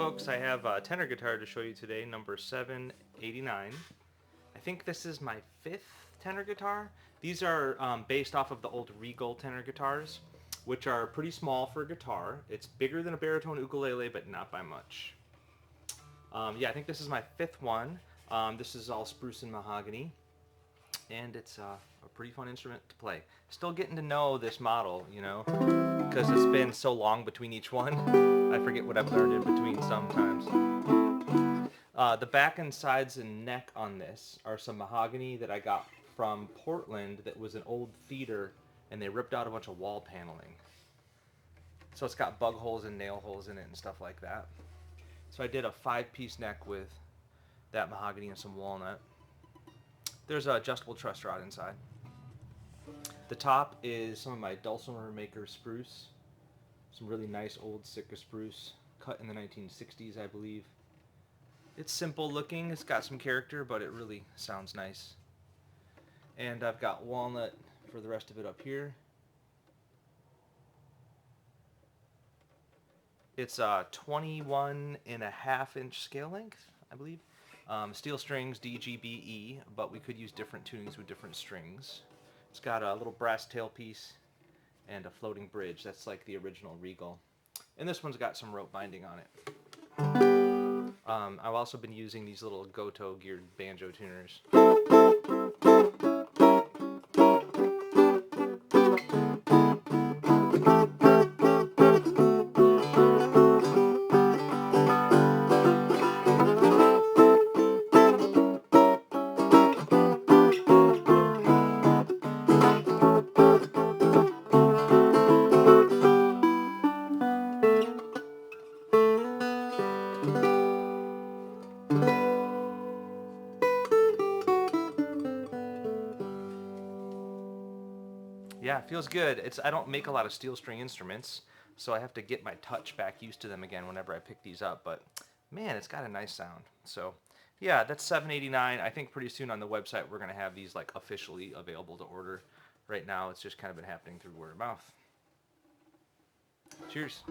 folks, I have a tenor guitar to show you today, number 789. I think this is my 5th tenor guitar. These are based off of the old Regal tenor guitars, which are pretty small for a guitar. It's bigger than a baritone ukulele, but not by much. Yeah, I think this is my 5th one. This is all spruce and mahogany, and it's a pretty fun instrument to play. Still getting to know this model, you know, because it's been so long between each one. I forget what I've learned in between sometimes. The back and sides and neck on this are some mahogany that I got from Portland that was an old theater, and they ripped out a bunch of wall paneling. So it's got bug holes and nail holes in it and stuff like that. So I did a 5-piece neck with that mahogany and some walnut. There's an adjustable truss rod inside. The top is some of my dulcimer maker spruce. Some really nice old Sitka spruce, cut in the 1960s, I believe. It's simple looking, it's got some character, but it really sounds nice. And I've got walnut for the rest of it up here. It's a 21.5-inch scale length, I believe. Steel strings, D, G, B, E, but we could use different tunings with different strings. It's got a little brass tailpiece and a floating bridge. That's like the original Regal. And this one's got some rope binding on it. I've also been using these little Goto geared banjo tuners. Yeah, it feels good. I don't make a lot of steel string instruments, so I have to get my touch back used to them again whenever I pick these up, but man, it's got a nice sound. So yeah, that's $789. I think pretty soon on the website we're going to have these like officially available to order. Right now it's just kind of been happening through word of mouth. Cheers.